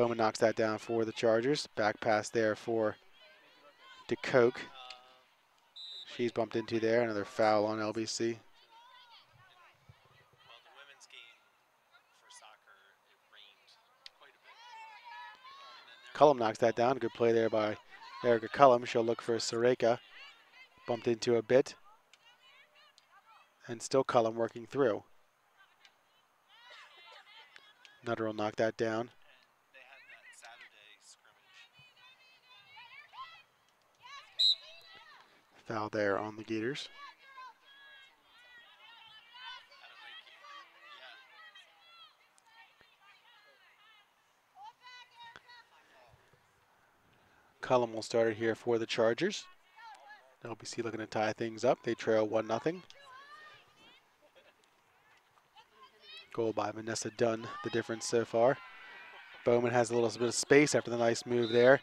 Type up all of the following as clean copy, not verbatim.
Bowman knocks that down for the Chargers. Back pass there for DeCoke. She's bumped into there. Another foul on LBC. Cullum knocks that down. Good play there by Erica Cullum. She'll look for Sareka. Bumped into a bit. And still Cullum working through. Notre will knock that down. Foul there on the Gators. Cullum will start it here for the Chargers. LBC looking to tie things up. They trail 1-0. Goal by Vanessa Dunn, the difference so far. Bowman has a little bit of space after the nice move there.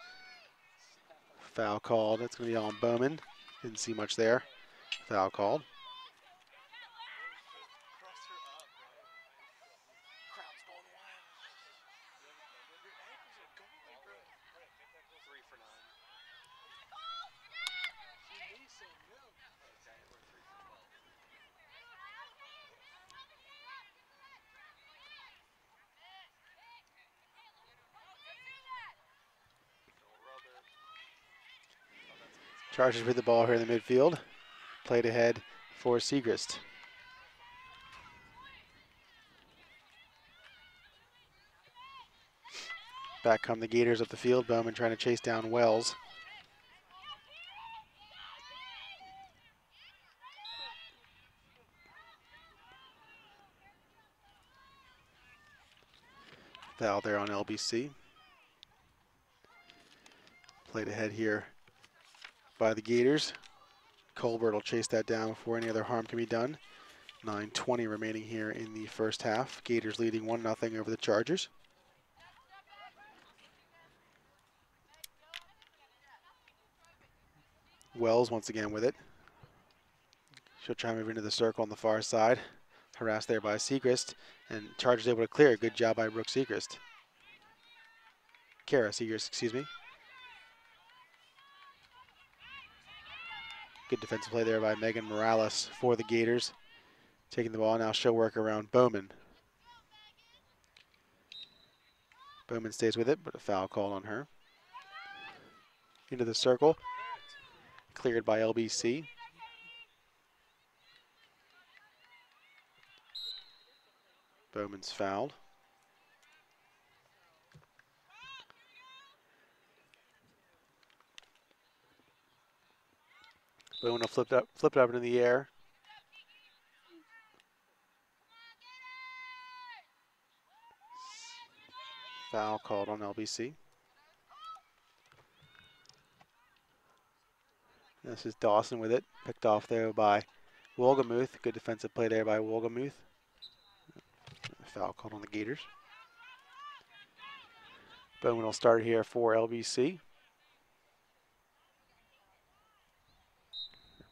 Foul called. It's going to be on Bowman. Didn't see much there. Foul called. Chargers with the ball here in the midfield. Played ahead for Segrist. Back come the Gators up the field. Bowman trying to chase down Wells. Foul there on LBC. Played ahead here by the Gators. Colbert will chase that down before any other harm can be done. 9:20 remaining here in the first half. Gators leading 1-0 over the Chargers. Wells once again with it. She'll try to move into the circle on the far side. Harassed there by Segrist. And Chargers able to clear. Good job by Brooke Segrist. Kara Segrist, excuse me. Good defensive play there by Megan Morales for the Gators. Taking the ball now, she'll work around Bowman. Bowman stays with it, but a foul called on her. Into the circle. Cleared by LBC. Bowman's fouled. Bowman will flip it up into the air. Foul called on LBC. This is Dawson with it. Picked off there by Wolgamuth. Good defensive play there by Wolgamuth. Foul called on the Gators. Bowman will start here for LBC.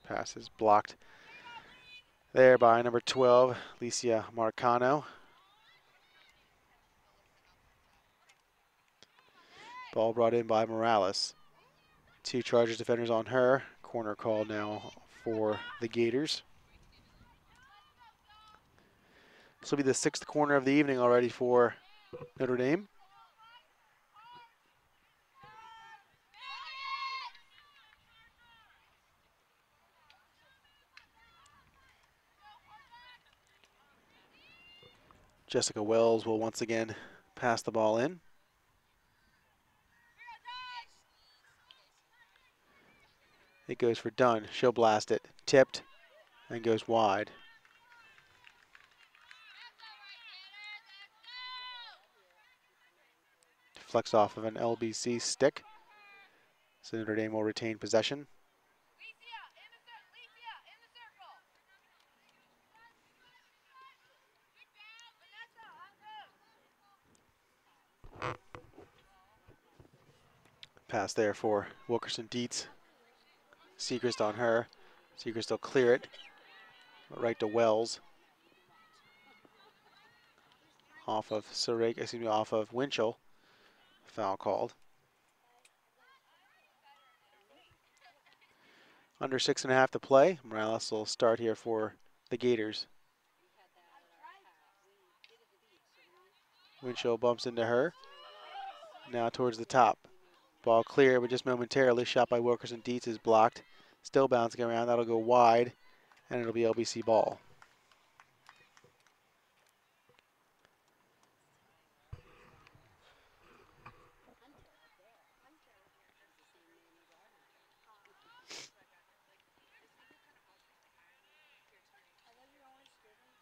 Pass is blocked there by number 12, Licia Marcano. Ball brought in by Morales. Two Chargers defenders on her. Corner call now for the Gators. This will be the 6th corner of the evening already for Notre Dame. Jessica Wells will once again pass the ball in. It goes for Dunn. She'll blast it. Tipped and goes wide. Flex off of an LBC stick. So Notre Dame will retain possession. Pass there for Wilkerson Dietz. Segrist on her. Segrist will clear it. Right to Wells. Off of Winchell. Foul called. Under 6.5 to play. Morales will start here for the Gators. Winchell bumps into her. Now towards the top. Ball clear, but just momentarily. Shot by Wilkerson. Dietz is blocked. Still bouncing around. That'll go wide, and it'll be LBC ball.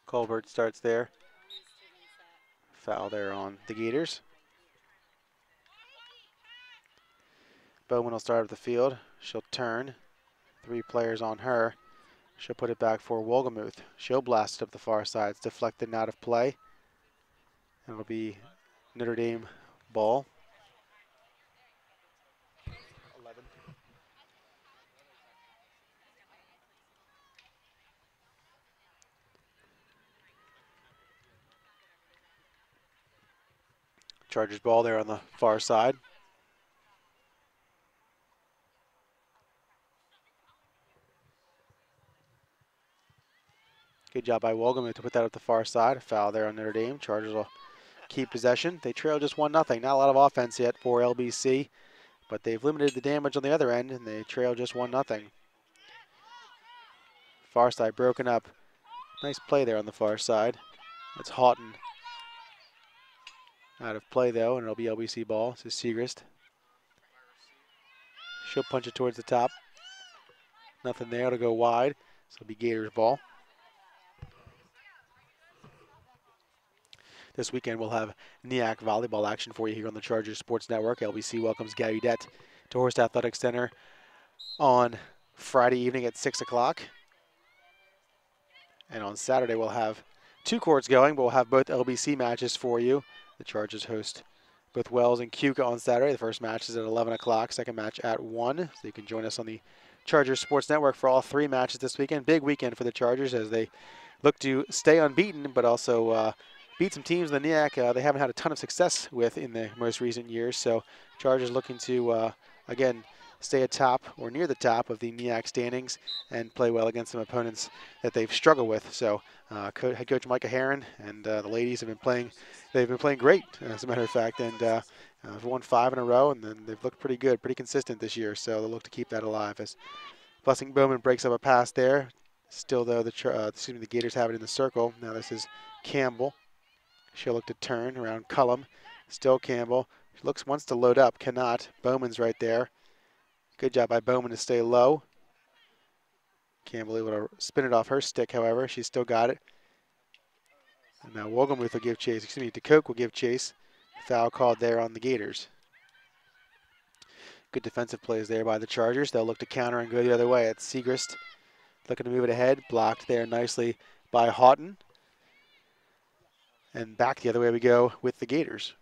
Colbert starts there. Foul there on the Gators. Bowman will start up the field. She'll turn. 3 players on her. She'll put it back for Wolgemuth. She'll blast it up the far side. It's deflected and out of play. It'll be Notre Dame ball. 11. Chargers ball there on the far side. Good job by Wolgemuth to put that up the far side. Foul there on Notre Dame. Chargers will keep possession. They trail just 1-0. Not a lot of offense yet for LBC, but they've limited the damage on the other end, and they trail just 1-0. Far side broken up. Nice play there on the far side. It's Houghton. Out of play though, and it'll be LBC ball. This is Segrist. She'll punch it towards the top. Nothing there to go wide, so it'll be Gators ball. This weekend we'll have NEAC volleyball action for you here on the Chargers Sports Network. LBC welcomes Gallaudet to Horst Athletic Center on Friday evening at 6 o'clock. And on Saturday we'll have 2 courts going, but we'll have both LBC matches for you. The Chargers host both Wells and Keuka on Saturday. The first match is at 11 o'clock, second match at 1. So you can join us on the Chargers Sports Network for all 3 matches this weekend. Big weekend for the Chargers as they look to stay unbeaten, but also beat some teams in the NEAC they haven't had a ton of success with in the most recent years. So Chargers looking to, again, stay atop or near the top of the NEAC standings and play well against some opponents that they've struggled with. So head coach Micah Herron and the ladies have been playing. They've been playing great, as a matter of fact, and they've won 5 in a row, and then they've looked pretty good, pretty consistent this year. So they'll look to keep that alive. As Blessing Bowman breaks up a pass there. Still, though, the Gators have it in the circle. Now this is Campbell. She'll look to turn around Cullum. Still Campbell. She wants to load up, cannot. Bowman's right there. Good job by Bowman to stay low. Campbell able to spin it off her stick, however. She's still got it. And now Wolgemuth will give chase. DeCoke will give chase. Foul called there on the Gators. Good defensive plays there by the Chargers. They'll look to counter and go the other way. It's Segrist looking to move it ahead. Blocked there nicely by Houghton. And back the other way we go with the Gators.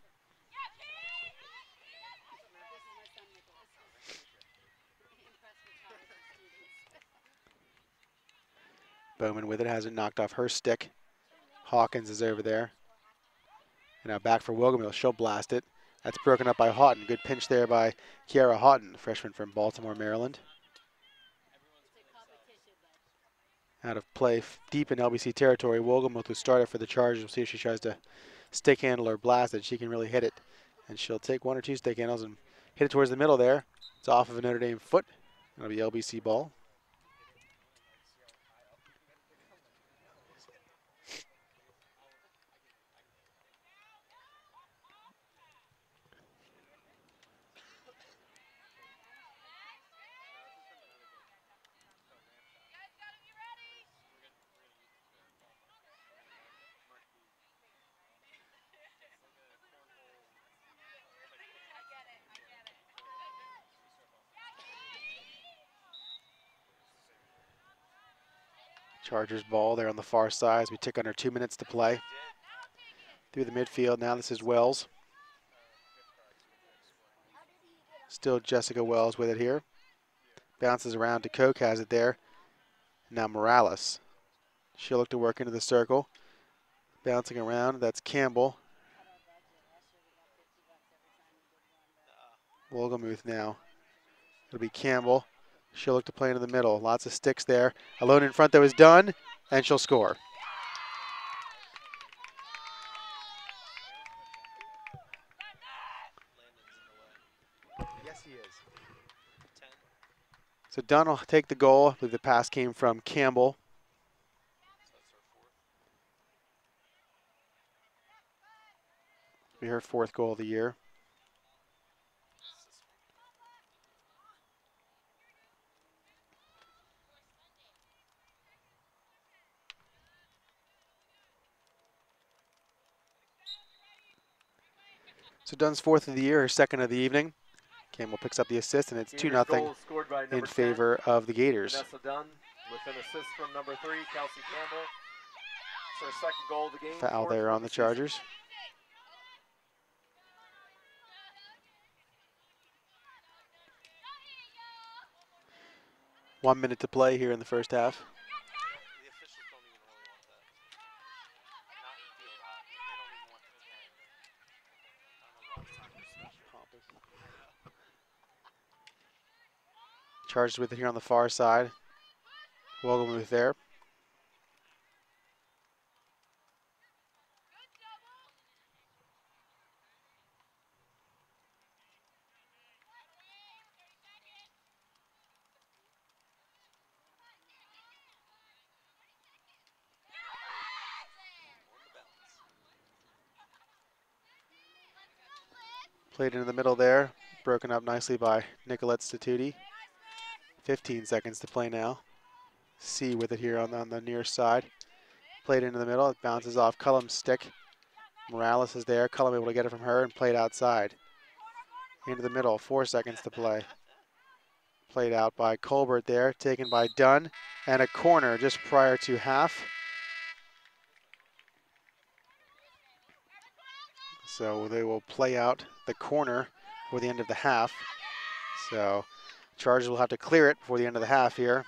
Bowman with it, has it knocked off her stick. Hawkins is over there. And now back for Wolgemuth. She'll blast it. That's broken up by Houghton. Good pinch there by Kiara Houghton, freshman from Baltimore, Maryland. Out of play deep in LBC territory. Wolgemuth, who started for the Chargers, we'll see if she tries to stick handle or blast it. She can really hit it. And she'll take 1 or 2 stick handles and hit it towards the middle there. It's off of a Notre Dame foot. It'll be LBC ball. Chargers ball there on the far side as we tick under 2 minutes to play. Through the midfield now, this is Wells. Still Jessica Wells with it here. Bounces around to Coke, has it there. Now Morales. She'll look to work into the circle. Bouncing around, that's Campbell. Wolgemuth now. It'll be Campbell. She'll look to play into the middle. Lots of sticks there. Alone in front, that was done, and she'll score. Yes, he is. So Dunn will take the goal. I believe the pass came from Campbell. Be her 4th goal of the year. So Dunn's 4th of the year, her 2nd of the evening. Campbell picks up the assist, and it's 2-0 in favor of the Gators. Vanessa Dunn with an assist from number 3, Kelsey Campbell. It's her 2nd goal of the game. Foul there on the Chargers. One minute to play here in the first half. Chargers with it here on the far side. Wolgemuth there. Played into the middle there. Broken up nicely by Nicolette Statuti. 15 seconds to play now. C with it here on the near side. Played into the middle. It bounces off Cullum's stick. Morales is there. Cullum able to get it from her and played outside. Into the middle. 4 seconds to play. Played out by Colbert there. Taken by Dunn. And a corner just prior to half. So they will play out the corner for the end of the half. So Chargers will have to clear it before the end of the half here.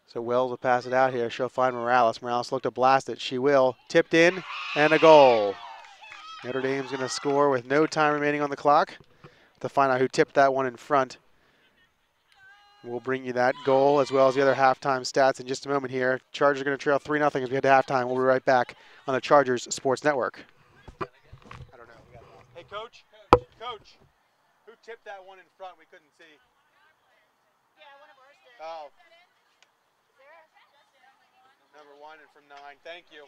So Wells will pass it out here. She'll find Morales. Morales looked to blast it. She will. Tipped in and a goal. Notre Dame's going to score with no time remaining on the clock to find out who tipped that one in front. We'll bring you that goal as well as the other halftime stats in just a moment here. Chargers are going to trail 3-0 as we head to halftime. We'll be right back on the Chargers Sports Network. I don't know. Hey, Coach. Coach. Who tipped that one in front? We couldn't see. Yeah, one of ours did. Oh. Is there? Number 1 and from 9. Thank you.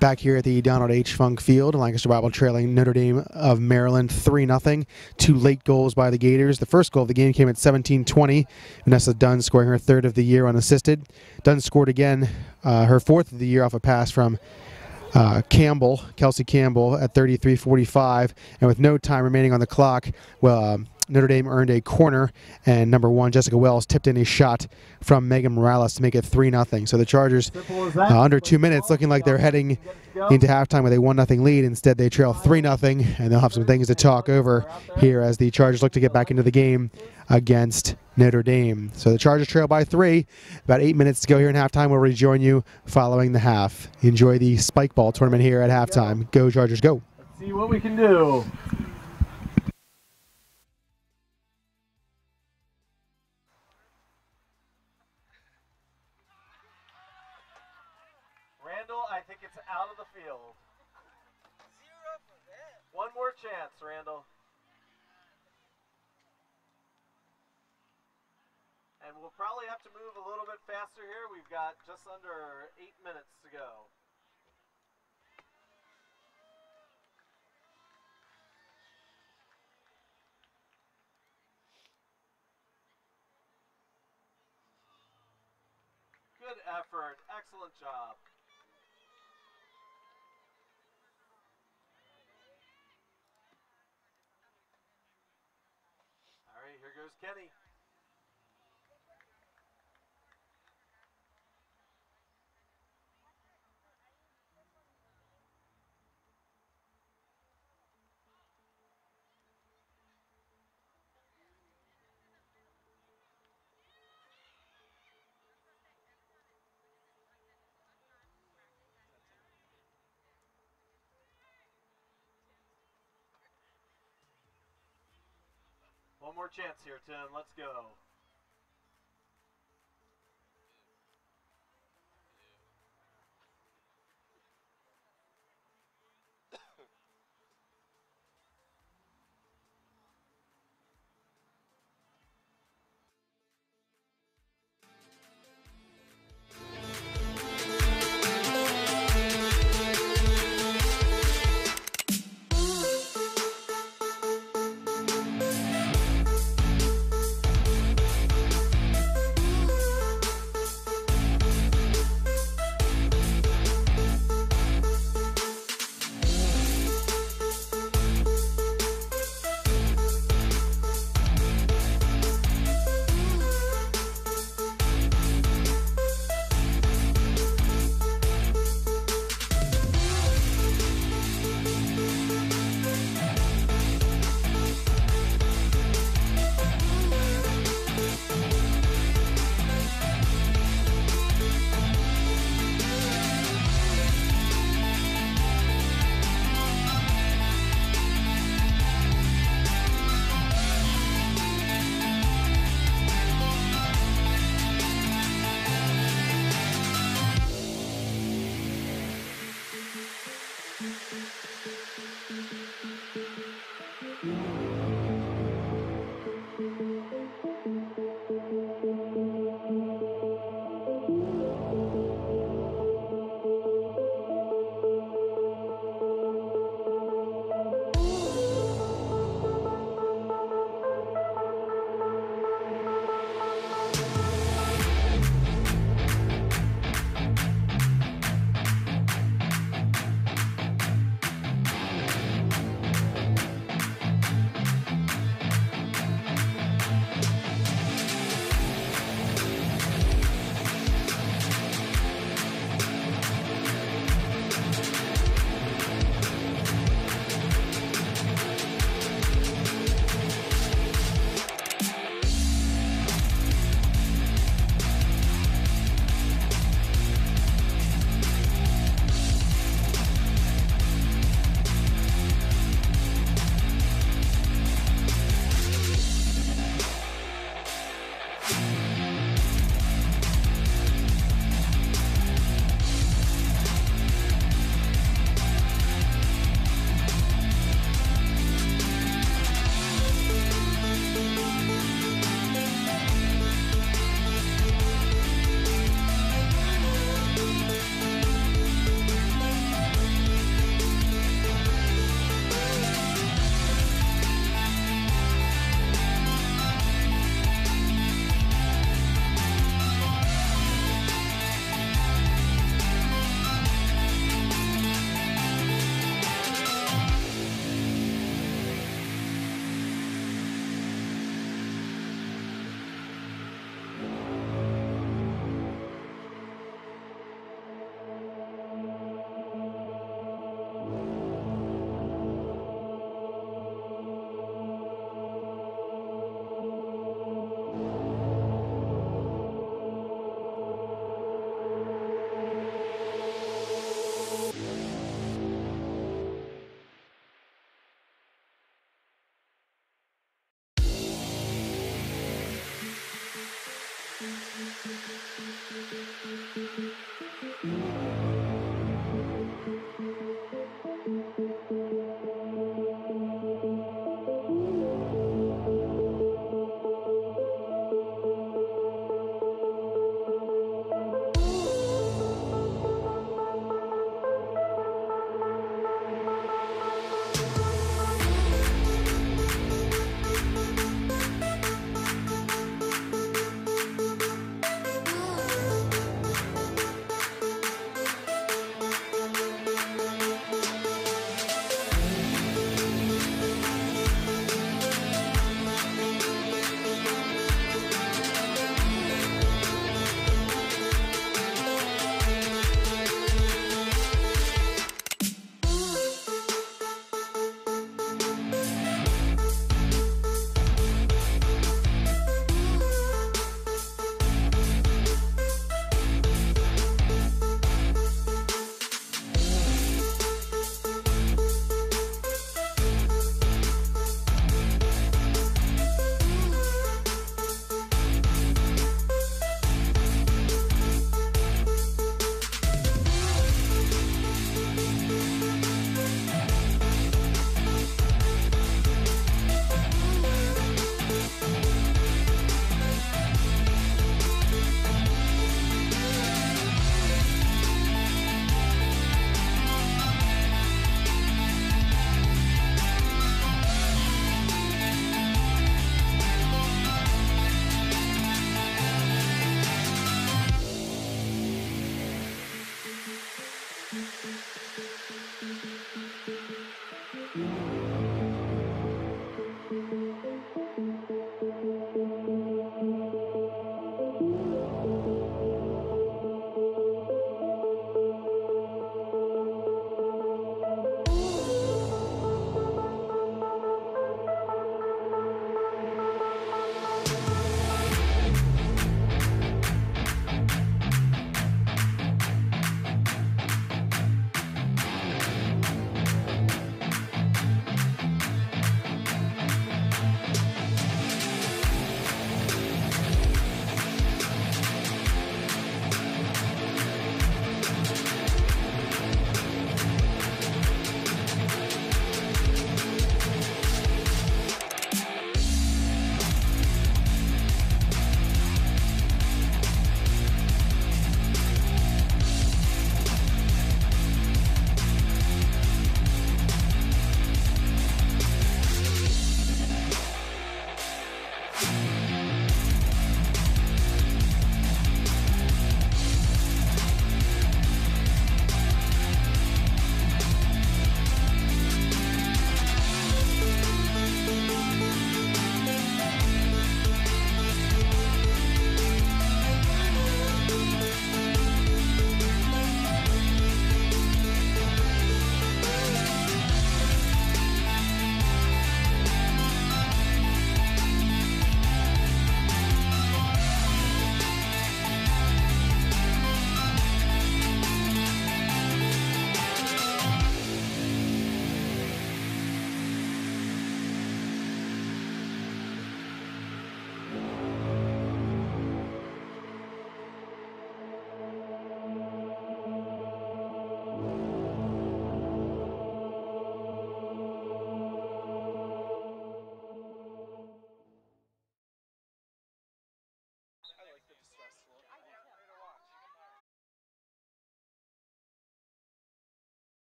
Back here at the Donald H. Funk Field, Lancaster Bible trailing Notre Dame of Maryland 3-0. 2 late goals by the Gators. The first goal of the game came at 17:20. Vanessa Dunn scoring her 3rd of the year unassisted. Dunn scored again, her 4th of the year off a pass from Kelsey Campbell at 33:45. And with no time remaining on the clock, Notre Dame earned a corner, and number 1, Jessica Wells, tipped in a shot from Megan Morales to make it 3-0. So the Chargers, under 2 minutes, looking like they're heading into halftime with a 1-0 lead. Instead, they trail 3-0, and they'll have some things to talk over here as the Chargers look to get back into the game against Notre Dame. So the Chargers trail by 3. About 8 minutes to go here in halftime. We'll rejoin you following the half. Enjoy the spike ball tournament here at halftime. Go Chargers, go! Let's see what we can do. Randall, I think it's out of the field. 0 for them. One more chance, Randall. And we'll probably have to move a little bit faster here. We've got just under 8 minutes to go. Good effort. Excellent job. All right, here goes Kenny. One more chance here, Tim. Let's go.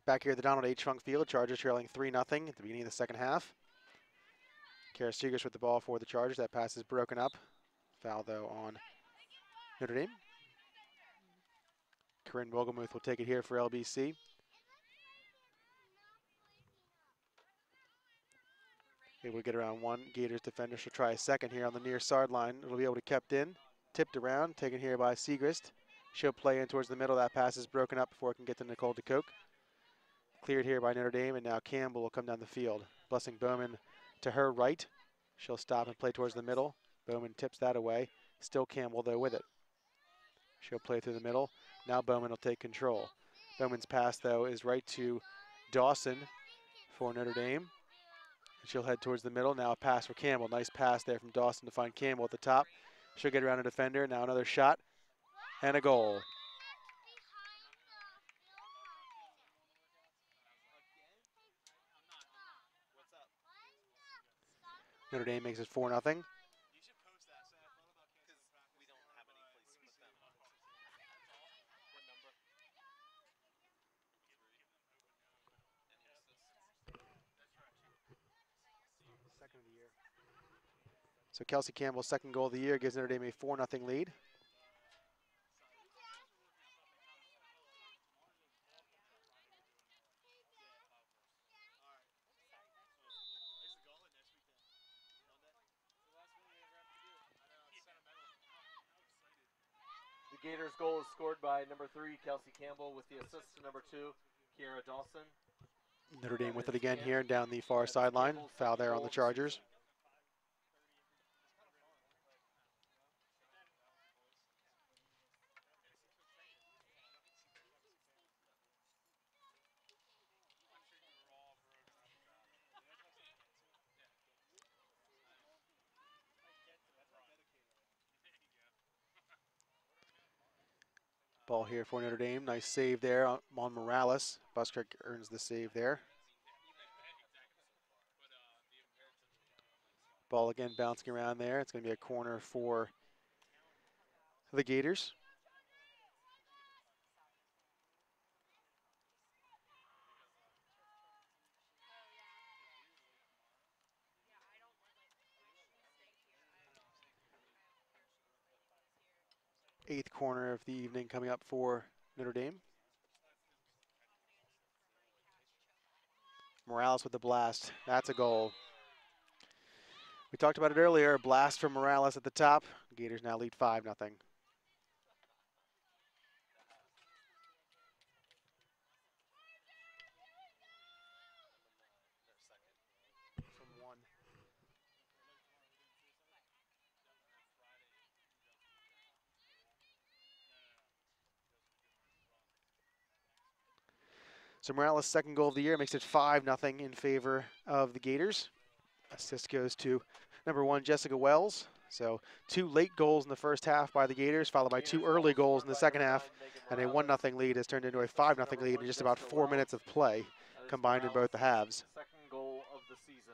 Back here at the Donald H. Trunk Field, Chargers trailing 3-0 at the beginning of the second half. Kara Seegers with the ball for the Chargers. That pass is broken up. Foul, though, on Notre Dame. Corinne Wogelmuth will take it here for LBC. Able to get around one. Gators defender should try a second here on the near sideline. It'll be able to kept in. Tipped around, taken here by Segrist. She'll play in towards the middle. That pass is broken up before it can get to Nicole DeCoke. Cleared here by Notre Dame, and now Campbell will come down the field. Blessing Bowman to her right. She'll stop and play towards the middle. Bowman tips that away. Still Campbell, though, with it. She'll play through the middle. Now Bowman will take control. Bowman's pass, though, is right to Dawson for Notre Dame. She'll head towards the middle. Now a pass for Campbell. Nice pass there from Dawson to find Campbell at the top. She'll get around a defender. Now another shot and a goal. Notre Dame makes it 4-0. Second of the year. So Kelsey Campbell's second goal of the year gives Notre Dame a 4-0 lead. The Gators' goal is scored by number 3, Kelsey Campbell, with the assist to number 2, Kiera Dawson. Notre Dame with it again here down the far sideline. Foul there on the Chargers. Ball here for Notre Dame. Nice save there on Morales. Buskirk earns the save there. Ball again bouncing around there. It's going to be a corner for the Gators. Eighth corner of the evening coming up for Notre Dame. Morales with the blast. That's a goal. We talked about it earlier. Blast from Morales at the top. Gators now lead 5-0. From one. So Morales' second goal of the year makes it 5-0 in favor of the Gators. Assist goes to number 1, Jessica Wells. So 2 late goals in the first half by the Gators, followed by 2 early goals in the second half, and a 1-0 lead has turned into a 5-0 lead in just about 4 minutes of play combined in both the halves. Second goal of the season.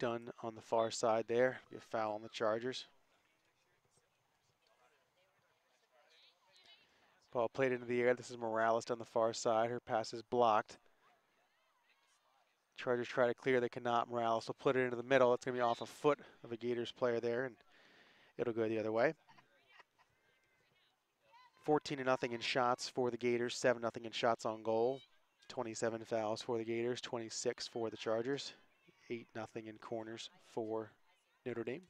Done on the far side there. Be a foul on the Chargers. Ball played into the air. This is Morales on the far side. Her pass is blocked. Chargers try to clear. They cannot. Morales will put it into the middle. It's going to be off a foot of a Gators player there, and it'll go the other way. 14-0 in shots for the Gators, 7-0 in shots on goal. 27 fouls for the Gators, 26 for the Chargers. 8-0 in corners for Notre Dame.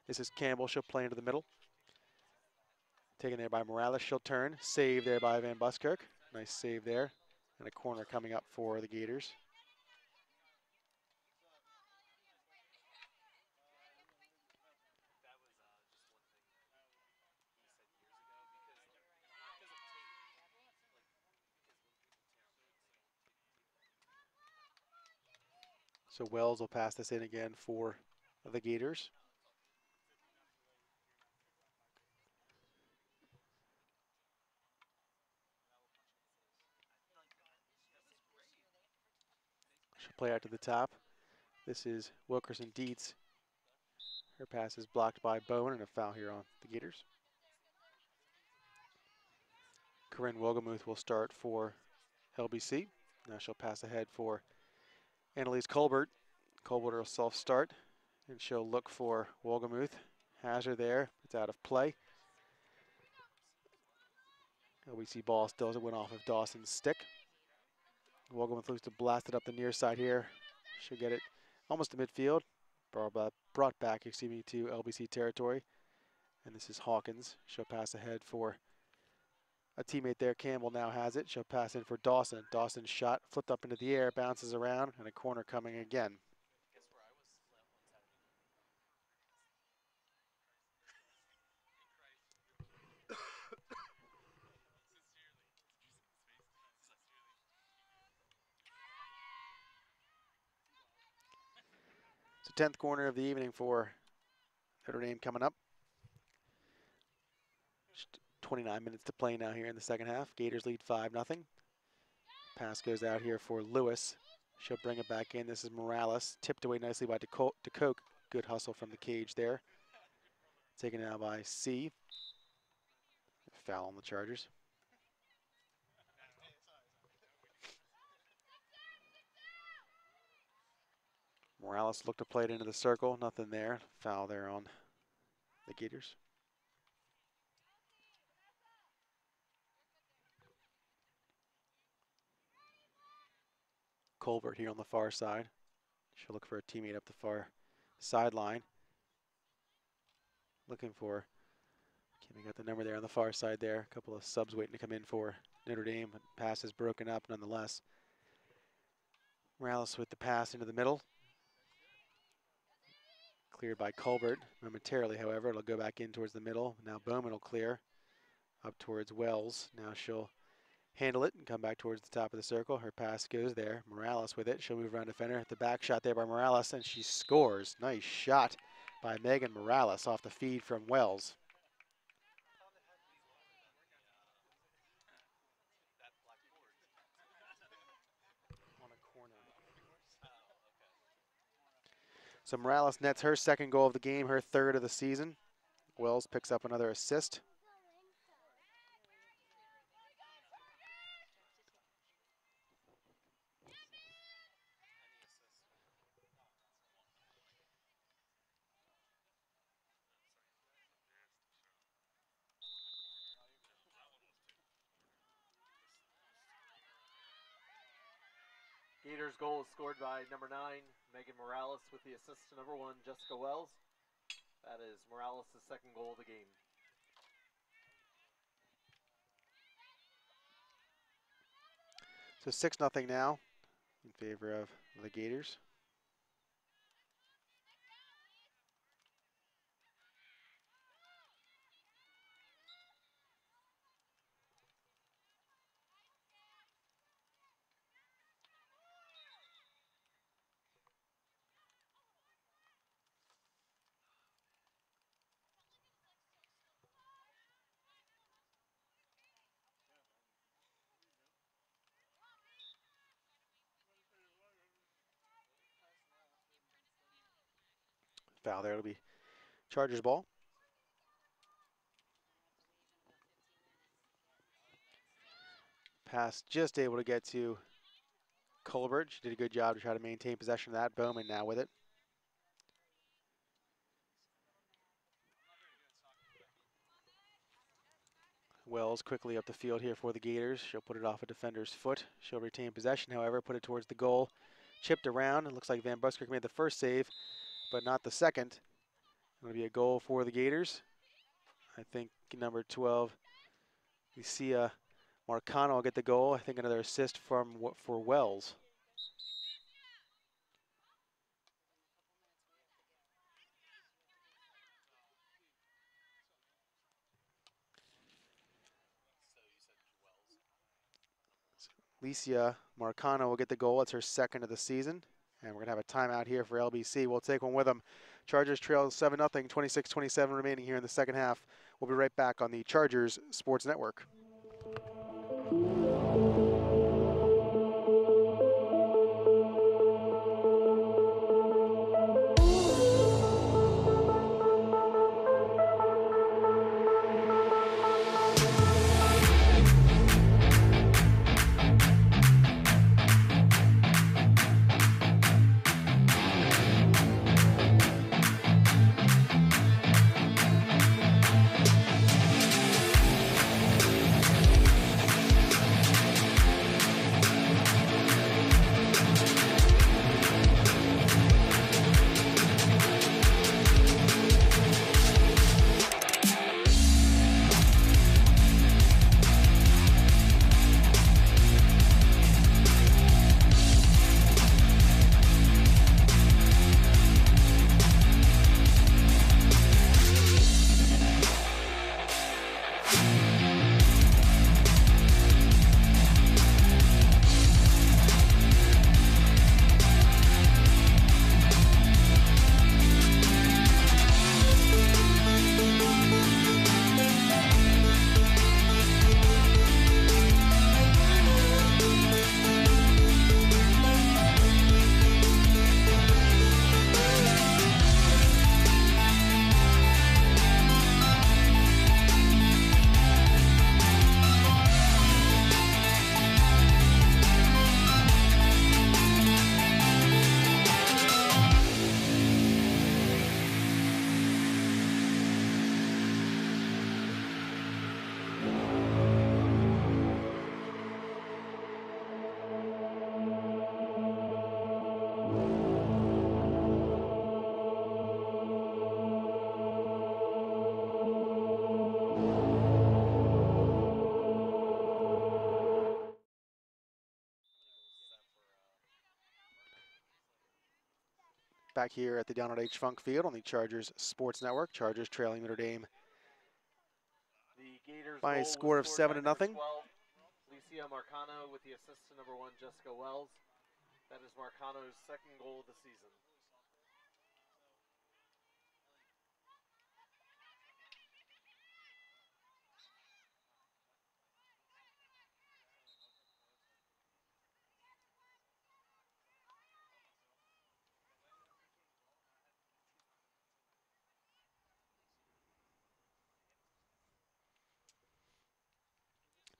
This is Campbell. She'll play into the middle. Taken there by Morales. She'll turn. Save there by Van Buskirk. Nice save there. And a corner coming up for the Gators. So Wells will pass this in again for the Gators. She'll play out to the top. This is Wilkerson Dietz. Her pass is blocked by Bowen, and a foul here on the Gators. Corinne Wogemuth will start for LBC. Now she'll pass ahead for Annalise Colbert. Colbert will self-start, and she'll look for Wogemuth. Has her there. It's out of play. LBC ball still as it went off of Dawson's stick. Wogemuth looks to blast it up the near side here. She'll get it almost to midfield. Brought back, to LBC territory. And this is Hawkins. She'll pass ahead for a teammate there. Campbell now has it. She'll pass in for Dawson. Dawson's shot flipped up into the air, bounces around, and a corner coming again. So 10th corner of the evening for Notre Dame coming up. Just 29 minutes to play now here in the second half. Gators lead 5-0. Pass goes out here for Lewis. She'll bring it back in. This is Morales. Tipped away nicely by DeCoke. Good hustle from the cage there. Taken out by C. Foul on the Chargers. Morales looked to play it into the circle. Nothing there. Foul there on the Gators. Colbert here on the far side. She'll look for a teammate up the far sideline. Looking for, we got the number there on the far side there. A couple of subs waiting to come in for Notre Dame. Pass is broken up nonetheless. Morales with the pass into the middle. Cleared by Colbert momentarily, however. It'll go back in towards the middle. Now Bowman will clear. up towards Wells. Now she'll handle it and come back towards the top of the circle. Her pass goes there. Morales with it. She'll move around defender. The back shot there by Morales, and she scores. Nice shot by Megan Morales off the feed from Wells. So Morales nets her second goal of the game, her third of the season. Wells picks up another assist. Gators goal is scored by number 9, Megan Morales, with the assist to number 1, Jessica Wells. That is Morales' second goal of the game. So 6-0 now in favor of the Gators. Foul there. It'll be Chargers ball. Pass just able to get to Colbert. She did a good job to try to maintain possession of that. Bowman now with it. Wells quickly up the field here for the Gators. She'll put it off a defender's foot. She'll retain possession, however, put it towards the goal. Chipped around. It looks like Van Buskirk made the first save, but not the second. It'll be a goal for the Gators. I think number 12, Lucia Marcano will get the goal. I think another assist for Wells. Licia Marcano will get the goal. It's her second of the season. And we're going to have a timeout here for LBC. We'll take one with them. Chargers trail 7-0, 26-27 remaining here in the second half. We'll be right back on the Chargers Sports Network. Back here at the Donald H. Funk Field on the Chargers Sports Network. Chargers trailing Notre Dame. The The Gators by a goal score of was scored 7 by to number nothing. 12, Alicia Marcano, with the assist to number 1, Jessica Wells. That is Marcano's second goal of the season.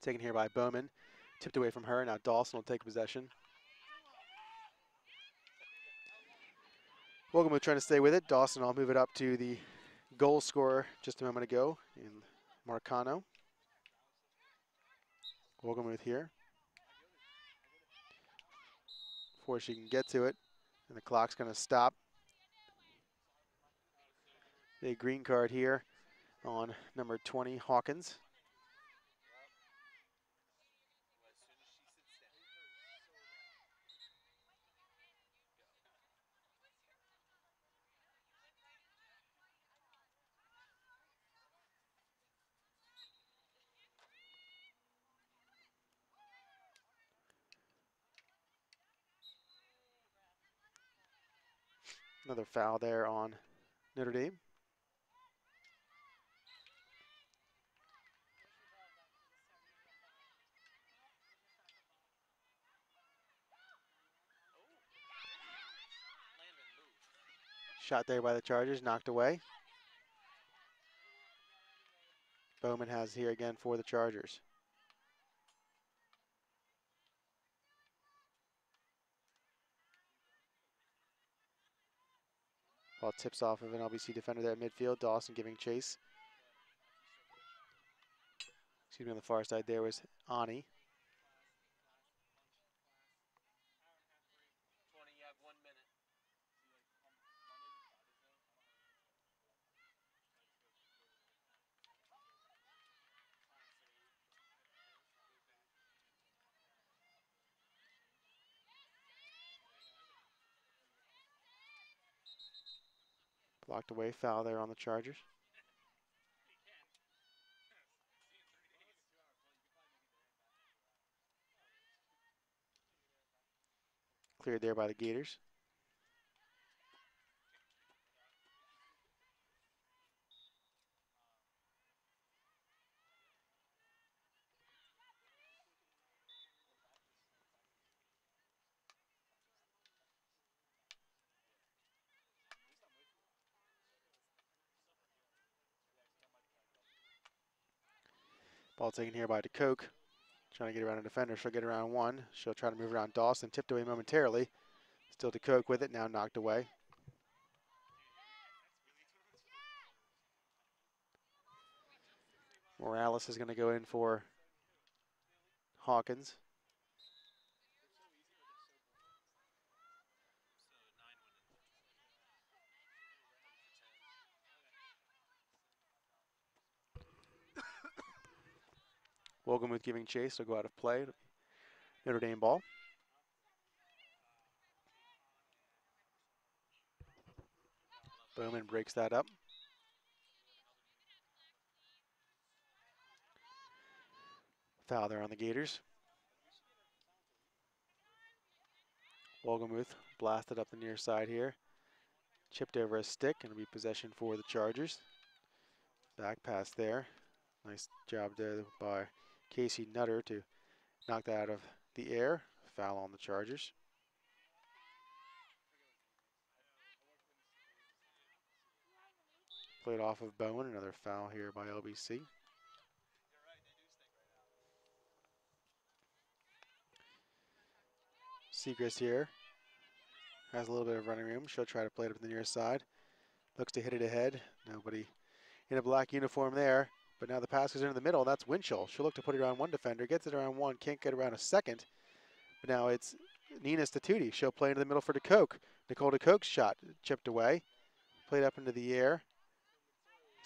Taken here by Bowman. Tipped away from her. Now Dawson will take possession. Wogelmuth trying to stay with it. Dawson, I'll move it up to the goal scorer just a moment ago in Marcano. Wogelmuth here. Before she can get to it. And the clock's going to stop. A green card here on number 20, Hawkins. Another foul there on Notre Dame. Shot there by the Chargers, knocked away. Bowman has here again for the Chargers. Ball tips off of an LBC defender there at midfield. Dawson giving chase. Excuse me, on the far side there was Ani. Blocked away, foul there on the Chargers. Cleared there by the Gators. Ball taken here by DeCoke. Trying to get around a defender. She'll get around one. She'll try to move around Dawson. Tipped away momentarily. Still DeCoke with it. Now knocked away. Morales is going to go in for Hawkins. Wogelmuth giving chase. Will go out of play. Notre Dame ball. Bowman breaks that up. Foul there on the Gators. Wogelmuth blasted up the near side here. Chipped over a stick and it'll be possession for the Chargers. Back pass there. Nice job there by Casey Nutter to knock that out of the air. Foul on the Chargers. Played off of Bowen. Another foul here by LBC. Segrist here has a little bit of running room. She'll try to play it up the near side. Looks to hit it ahead. Nobody in a black uniform there. But now the pass is in the middle. That's Winchell. She'll look to put it around one defender. Gets it around one. Can't get around a second. But now it's Nina Statuti. She'll play into the middle for DeCoke. Nicole DeCoke's shot chipped away. Played up into the air.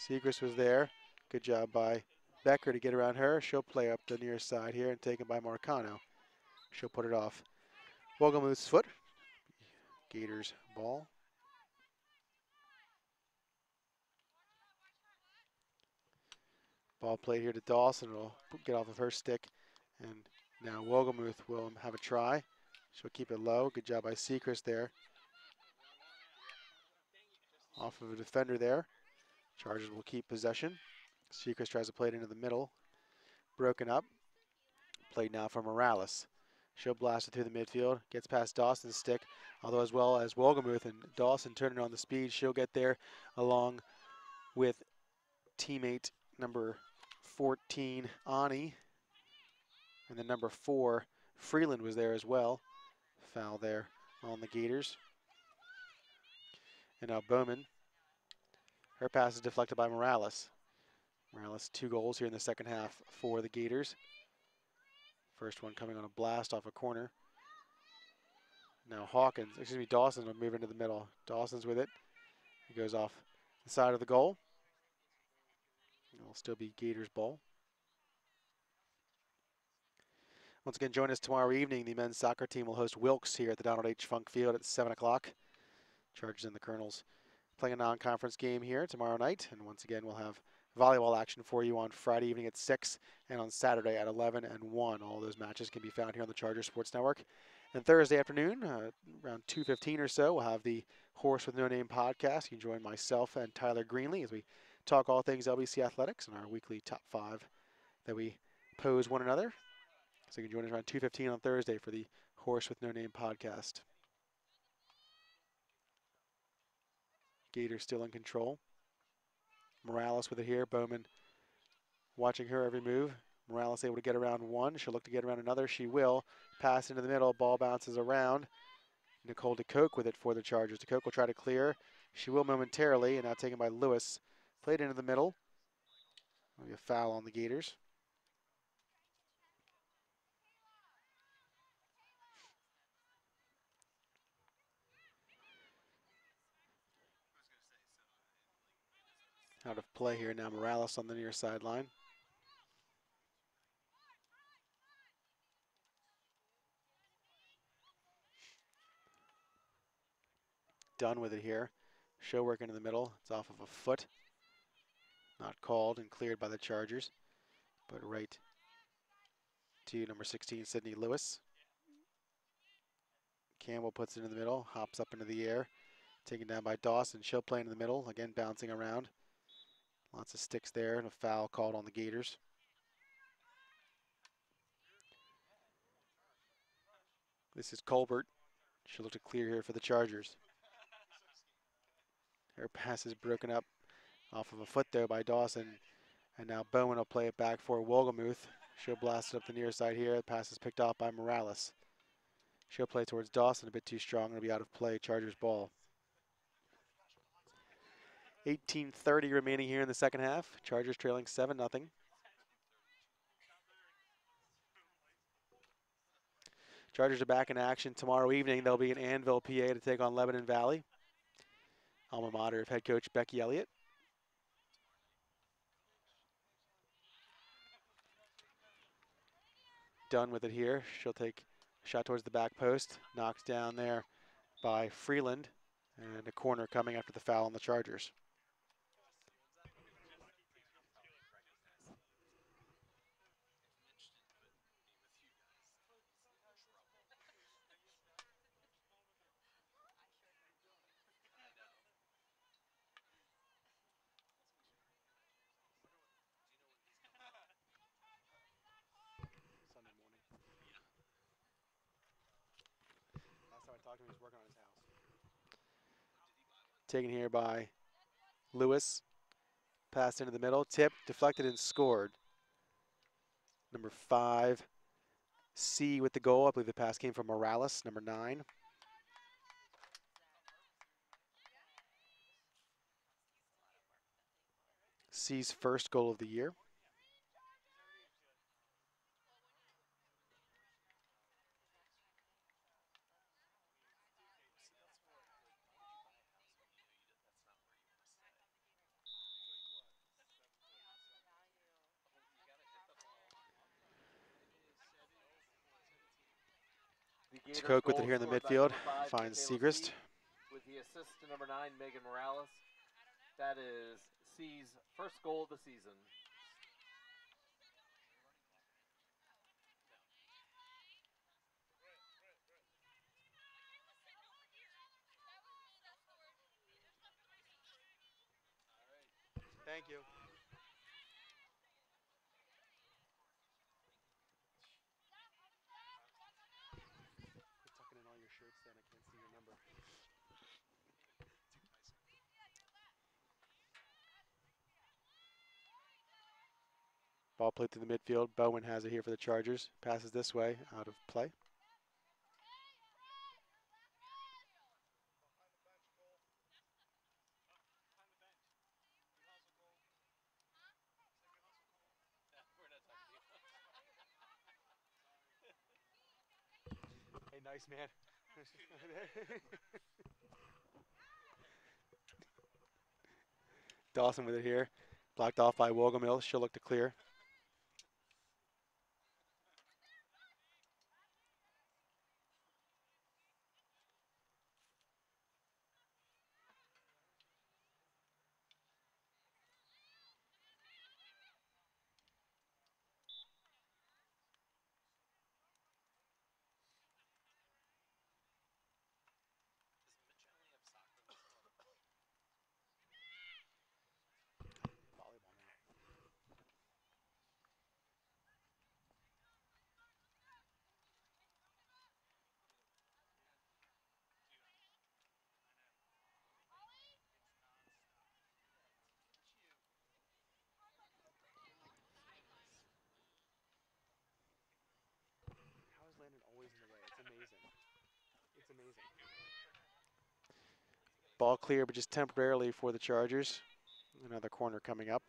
Segrist was there. Good job by Becker to get around her. She'll play up the near side here and taken by Marcano. She'll put it off. Wogelmuth's foot. Gators ball. Ball played here to Dawson. It'll get off of her stick. And now Wogelmuth will have a try. She'll keep it low. Good job by Seacrest there. Off of a defender there. Chargers will keep possession. Seacrest tries to play it into the middle. Broken up. Played now for Morales. She'll blast it through the midfield. Gets past Dawson's stick. Although as well as Wogelmuth and Dawson turning on the speed, she'll get there along with teammate number 14, Ani. And then number 4, Freeland was there as well. Foul there on the Gators. And now Bowman. Her pass is deflected by Morales. Morales 2 goals here in the second half for the Gators. First one coming on a blast off a corner. Now Dawson will move into the middle. Dawson's with it. He goes off the side of the goal. It'll still be Gators ball. Once again, join us tomorrow evening. The men's soccer team will host Wilkes here at the Donald H. Funk Field at 7 o'clock. Chargers and the Colonels playing a non-conference game here tomorrow night. And once again, we'll have volleyball action for you on Friday evening at 6 and on Saturday at 11 and 1. All those matches can be found here on the Charger Sports Network. And Thursday afternoon, around 2:15 or so, we'll have the Horse with No Name podcast. You can join myself and Tyler Greenlee as we talk all things LBC athletics and our weekly top 5 that we pose one another. So you can join us around 2:15 on Thursday for the Horse with No Name podcast. Gators still in control. Morales with it here. Bowman watching her every move. Morales able to get around one. She'll look to get around another. She will. Pass into the middle. Ball bounces around. Nicole DeCoke with it for the Chargers. DeCoke will try to clear. She will momentarily, and now taken by Lewis. Played into the middle. Will be a foul on the Gators. Out of play here now. Morales on the near sideline. Done with it here. Show work into the middle. It's off of a foot. Not called and cleared by the Chargers. But right to number 16, Sydney Lewis. Campbell puts it in the middle. Hops up into the air. Taken down by Dawson. She'll play into the middle. Again, bouncing around. Lots of sticks there and a foul called on the Gators. This is Colbert. She'll look to clear here for the Chargers. Her pass is broken up off of a foot there by Dawson. And now Bowen will play it back for Wogelmuth. She'll blast it up the near side here. The pass is picked off by Morales. She'll play towards Dawson, a bit too strong. It'll be out of play. Chargers ball. 18:30 remaining here in the second half. Chargers trailing 7-0. Chargers are back in action tomorrow evening. They'll be in Annville, PA to take on Lebanon Valley. Alma mater of head coach Becky Elliott. Done with it here. She'll take a shot towards the back post. Knocked down there by Freeland. And a corner coming after the foul on the Chargers. Sunday morning. Last time I talked to him, he was working on his house. Taken here by Lewis. Passed into the middle. Tipped, deflected, and scored. Number 5, C with the goal. I believe the pass came from Morales, number 9. C's first goal of the year. Coke with it here in the midfield. Finds Segrist. With the assist to number 9, Megan Morales. That is C's first goal of the season. Thank you. Quit tucking in all your shirts then. I can't see your number. Ball played through the midfield. Bowen has it here for the Chargers. Passes this way, out of play. Hey, nice man. Dawson with it here. Blocked off by Wogelmill. She'll look to clear. Volleyball now. How is Landon always in the way? It's amazing. It's amazing. Ball clear, but just temporarily for the Chargers. Another corner coming up.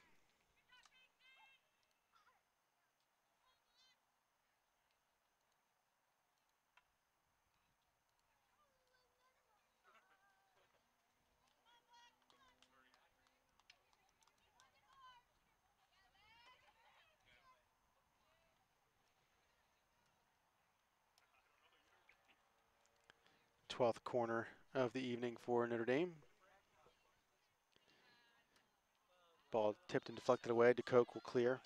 Twelfth corner of the evening for Notre Dame. Ball tipped and deflected away. DeCoke will clear.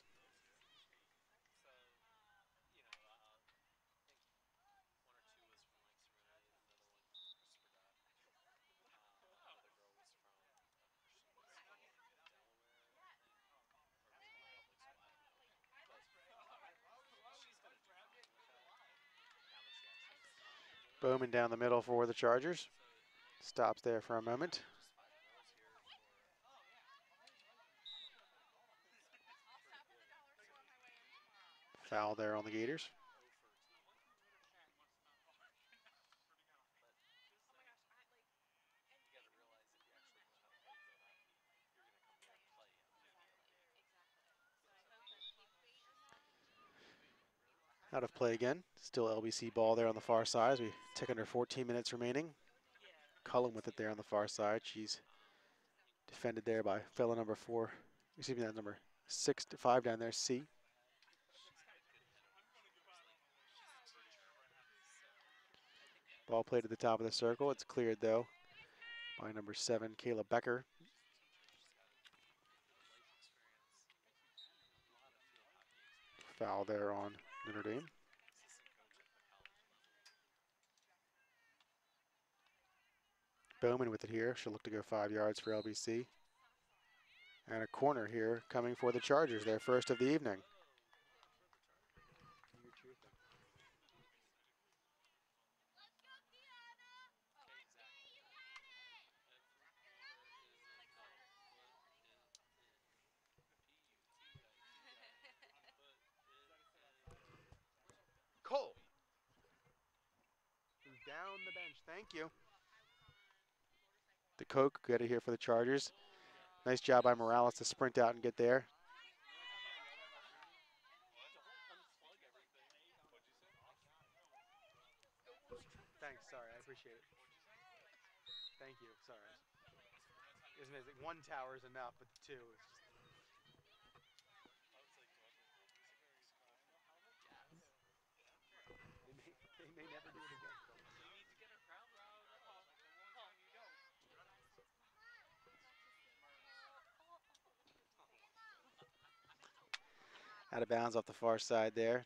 Bowman down the middle for the Chargers. Stops there for a moment. Foul there on the Gators. Out of play again. Still LBC ball there on the far side as we tick under 14 minutes remaining. Cullen with it there on the far side. She's defended there by fellow number 4. Excuse me, that number 6 to 5 down there, C. Ball played at the top of the circle. It's cleared though by number 7, Kayla Becker. Foul there on Notre Dame. Bowman with it here. She'll look to go 5 yards for LBC. And a corner here coming for the Chargers, their first of the evening. Cole. Down the bench. Thank you. The Coke get it here for the Chargers. Nice job by Morales to sprint out and get there. Thanks. Sorry, I appreciate it. Thank you. Sorry. It's amazing. 1 tower is enough, but 2 is just. They may never do it again. Out of bounds off the far side there.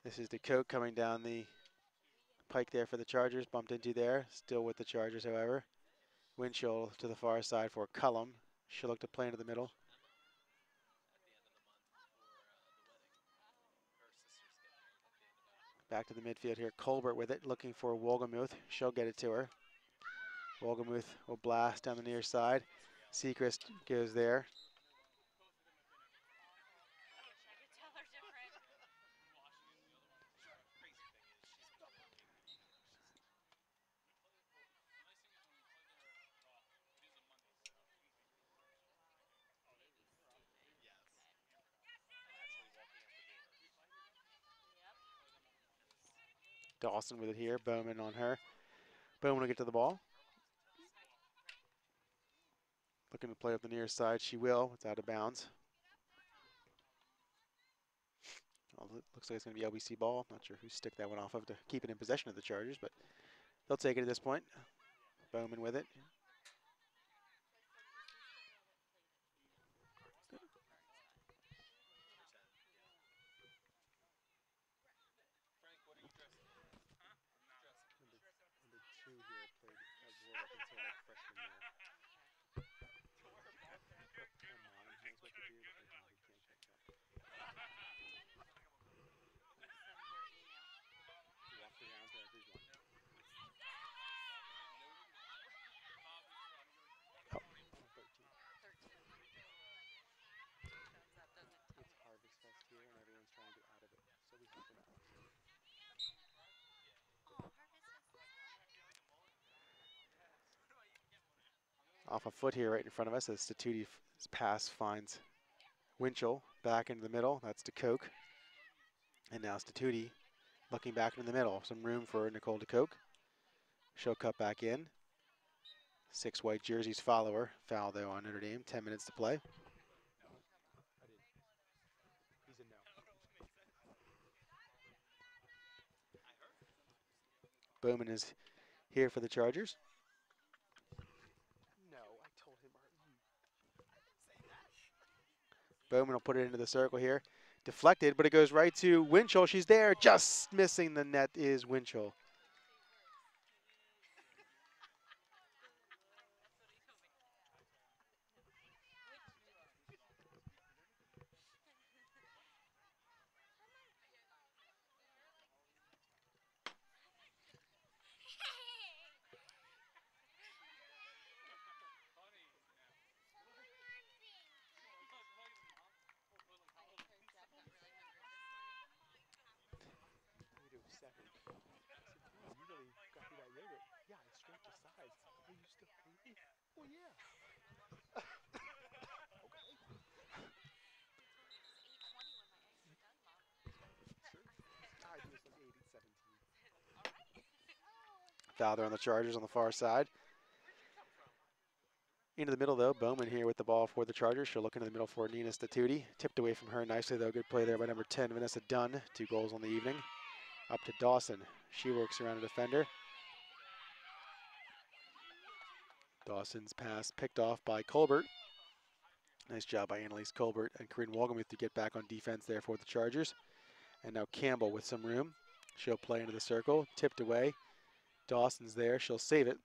This is DeCote coming down the Pike there for the Chargers, bumped into there. Still with the Chargers, however. Winchell to the far side for Cullum. She'll look to play into the middle. Back to the midfield here. Colbert with it, looking for Wolgemuth. She'll get it to her. Wolgemuth will blast down the near side. Seacrest goes there. Dawson with it here. Bowman on her. Bowman will get to the ball. Looking to play up the near side. She will. It's out of bounds. Well, looks like it's going to be LBC ball. Not sure who stick that one off of to keep it in possession of the Chargers, but they'll take it at this point. Bowman with it. Off a foot here right in front of us as Statuti's pass finds Winchell back into the middle. That's to Koch. And now Statuti looking back into the middle. Some room for Nicole DeCoke. She'll cut back in. 6 white jerseys follow her. Foul though on Notre Dame. 10 minutes to play. Bowman is here for the Chargers. Bowman will put it into the circle here. Deflected, but it goes right to Winchell. She's there. Just missing the net is Winchell. Foul there on the Chargers on the far side. Into the middle, though. Bowman here with the ball for the Chargers. She'll look into the middle for Nina Statuti. Tipped away from her nicely, though. Good play there by number 10, Vanessa Dunn. 2 goals on the evening. Up to Dawson. She works around a defender. Dawson's pass picked off by Colbert. Nice job by Annalise Colbert and Corinne Wolgemuth to get back on defense there for the Chargers. And now Campbell with some room. She'll play into the circle. Tipped away. Dawson's there. She'll save it.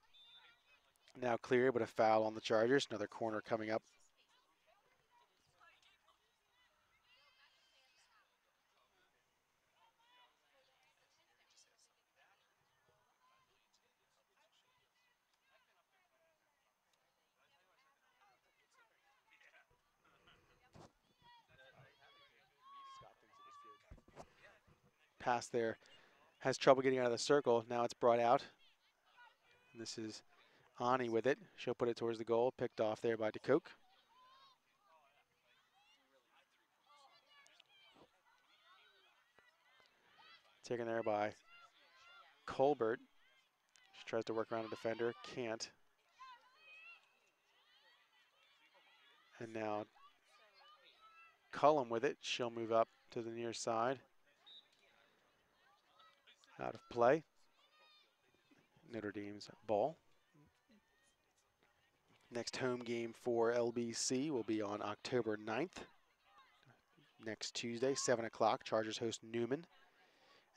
Now clear, but a foul on the Chargers. Another corner coming up. Pass there. Has trouble getting out of the circle. Now it's brought out. And this is Ani with it. She'll put it towards the goal. Picked off there by DeCoke. Taken there by Colbert. She tries to work around a defender. Can't. And now Cullum with it. She'll move up to the near side. Out of play. Notre Dame's ball. Next home game for LBC will be on October 9th. Next Tuesday, 7 o'clock. Chargers host Newman.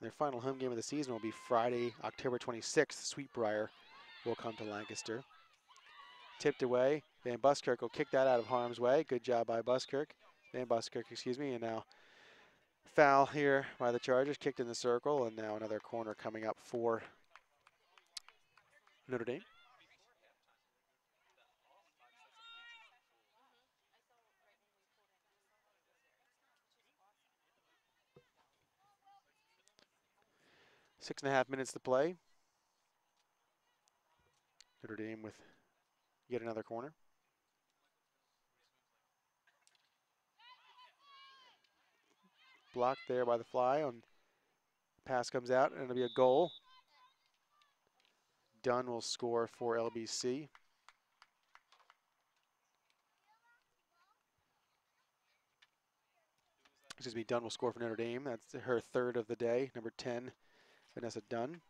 Their final home game of the season will be Friday, October 26th. Sweetbriar will come to Lancaster. Tipped away. Van Buskirk will kick that out of harm's way. Good job by Van Buskirk, excuse me. And now foul here by the Chargers. Kicked in the circle. And now another corner coming up for Notre Dame. Six and a half minutes to play. Notre Dame with yet another corner. Blocked there by the fly. On pass comes out, and it'll be a goal. Dunn will score for LBC. Excuse me, Dunn will score for Notre Dame. That's her third of the day. Number 10, Vanessa Dunn.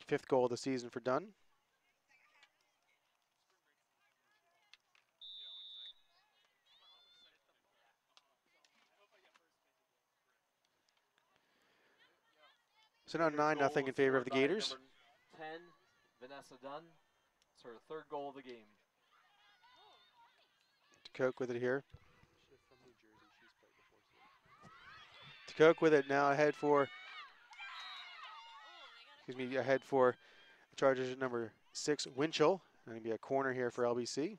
Fifth goal of the season for Dunn. So now Gators 9-0 goal in was favor of scored the by Gators. number 10, Vanessa Dunn. It's her third goal of the game. Koch with it here. Koch with it now ahead for, ahead for the Chargers number 6, Winchell. Going to be a corner here for LBC.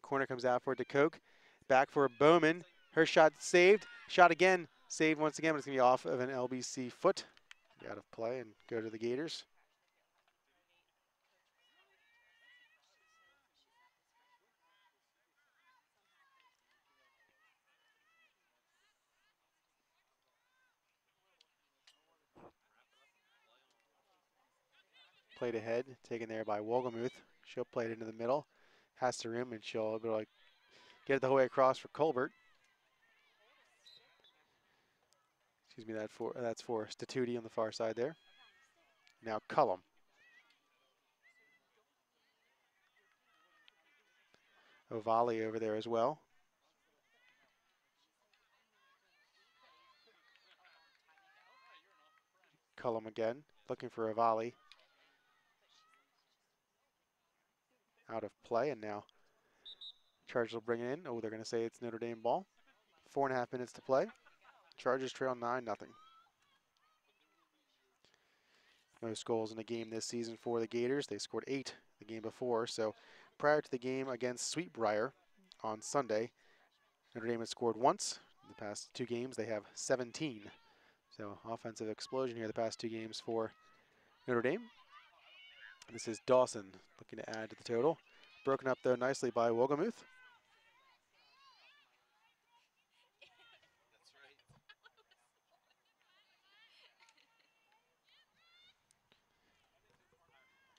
Corner comes out for Koch. Back for Bowman. Her shot saved. Shot again. Saved once again, but it's going to be off of an LBC foot. Out of play and go to the Gators. Played ahead, taken there by Wolgemuth. She'll play it into the middle. Has to room, and she'll be able to get it the whole way across for Colbert. Excuse me, that's for Statuti on the far side there. Now Cullum. Ovali over there as well. Cullum again, looking for Ovali. Out of play, and now Chargers will bring it in. Oh, they're going to say it's Notre Dame ball. 4.5 minutes to play. Chargers trail 9-0. Most goals in a game this season for the Gators. They scored 8 the game before. So prior to the game against Sweetbriar on Sunday, Notre Dame has scored once. In the past 2 games, they have 17. So offensive explosion here the past 2 games for Notre Dame. This is Dawson looking to add to the total. Broken up, though, nicely by Wolgemuth.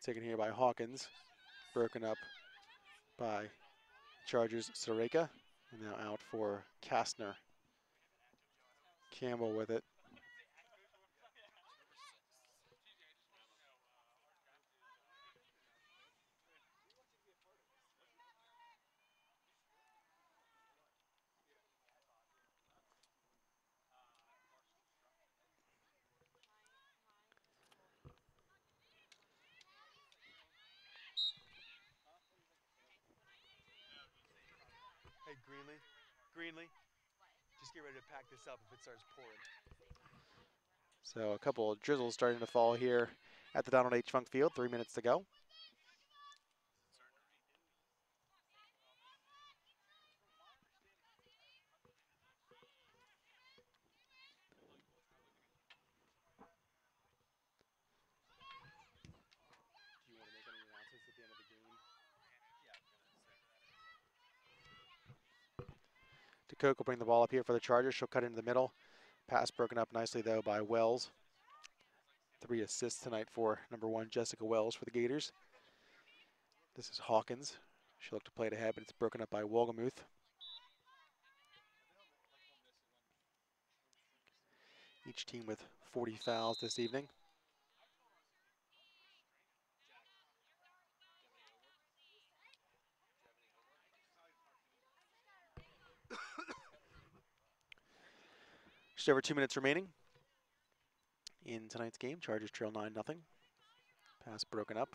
Taken here by Hawkins. Broken up by Chargers Soreka. And now out for Kastner. Campbell with it. Hey, Greenlee, just get ready to pack this up if it starts pouring. So a couple of drizzles starting to fall here at the Donald H. Funk Field. 3 minutes to go. Do you want to make any announcements at the end of the game? Koch will bring the ball up here for the Chargers. She'll cut into the middle. Pass broken up nicely, though, by Wells. 3 assists tonight for number 1, Jessica Wells for the Gators. This is Hawkins. She'll look to play it ahead, but it's broken up by Wolgemuth. Each team with 40 fouls this evening. Just over 2 minutes remaining in tonight's game. Chargers trail 9-0. Pass broken up.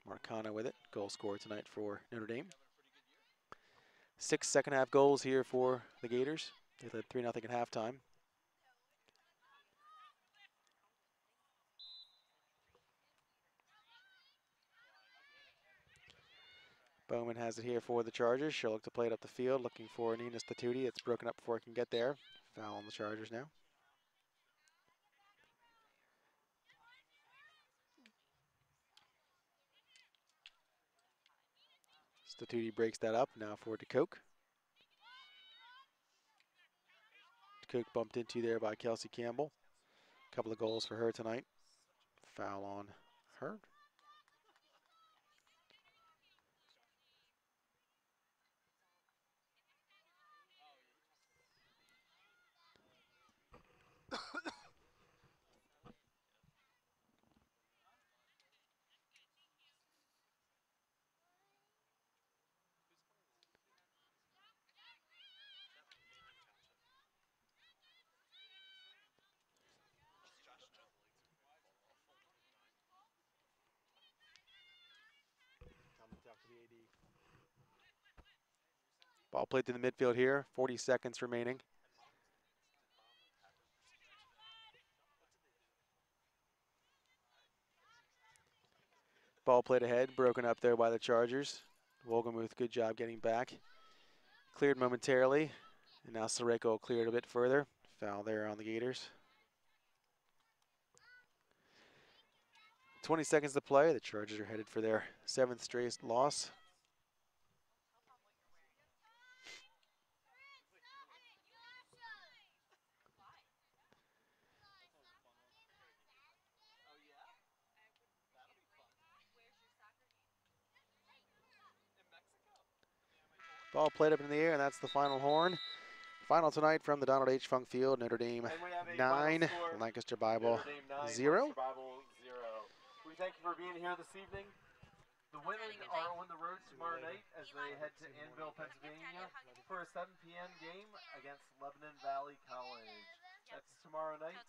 Marcano with it. Goal scored tonight for Notre Dame. 6 second-half goals here for the Gators. They led 3-0 at halftime. Bowman has it here for the Chargers. She'll look to play it up the field, looking for Nina Statuti. It's broken up before it can get there. Foul on the Chargers now. Statuti breaks that up. Now for DeCoke. DeCoke bumped into there by Kelsey Campbell. A couple of goals for her tonight. Foul on her. Ball played through the midfield here. 40 seconds remaining. Ball played ahead, broken up there by the Chargers. Wolgemuth, good job getting back. Cleared momentarily, and now Soreko cleared a bit further. Foul there on the Gators. 20 seconds to play. The Chargers are headed for their 7th straight loss. Ball played up in the air, and that's the final horn. Final tonight from the Donald H. Funk Field. Notre Dame And we have a 9, final score, Lancaster Bible Notre Dame 9, 0. Lancaster Bible 0. We thank you for being here this evening. The winners are on the road tomorrow night as they head to Annville, Pennsylvania for a 7 p.m. game against Lebanon Valley College. That's tomorrow night,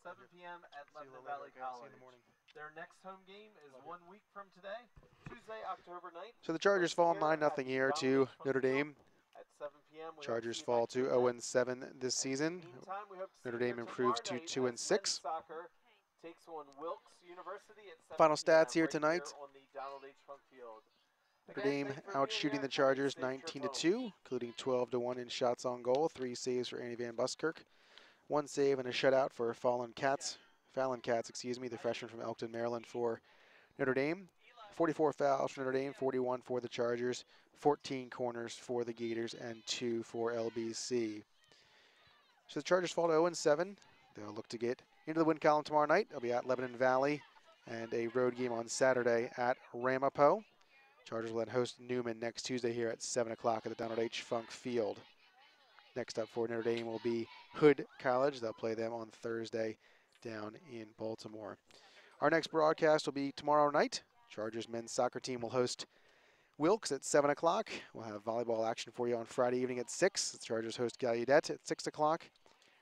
7 p.m. at Lebanon Valley College. Their next home game is 1 week from today, Tuesday, October 9th. So the Chargers fall 9-0 here to Notre Dame. At 7 p.m. Chargers fall to 0-7 this season. Notre Dame improves to 2-6. Soccer takes on Wilkes University at 7 Final stats here right tonight. on the Donald H. Funk Field. Notre Dame outshooting the Chargers 19-2, including 12-1 in shots on goal. 3 saves for Annie Van Buskirk. 1 save and a shutout for Fallon Katz, the freshman from Elkton, Maryland for Notre Dame. 44 fouls for Notre Dame, 41 for the Chargers, 14 corners for the Gators, and 2 for LBC. So the Chargers fall to 0-7. They'll look to get into the win column tomorrow night. They'll be at Lebanon Valley, and a road game on Saturday at Ramapo. Chargers will then host Newman next Tuesday here at 7 o'clock at the Donald H. Funk Field. Next up for Notre Dame will be Hood College. They'll play them on Thursday down in Baltimore. Our next broadcast will be tomorrow night. Chargers men's soccer team will host Wilkes at 7 o'clock. We'll have volleyball action for you on Friday evening at 6. The Chargers host Gallaudet at 6 o'clock.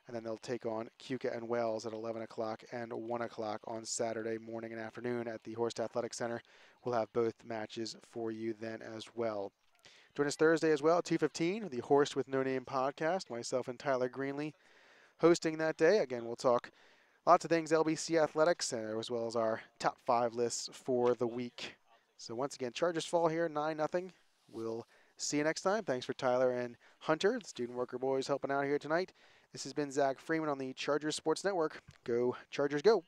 And then they'll take on Keuka and Wells at 11 o'clock and 1 o'clock on Saturday morning and afternoon at the Horst Athletic Center. We'll have both matches for you then as well. Join us Thursday as well at 2:15, the Horst with No Name podcast. Myself and Tyler Greenlee hosting that day. Again, we'll talk lots of things LBC athletics, as well as our top 5 lists for the week. So once again, Chargers fall here 9-0. We'll see you next time. Thanks for Tyler and Hunter, the student worker boys, helping out here tonight. This has been Zach Freeman on the Chargers Sports Network. Go Chargers, go!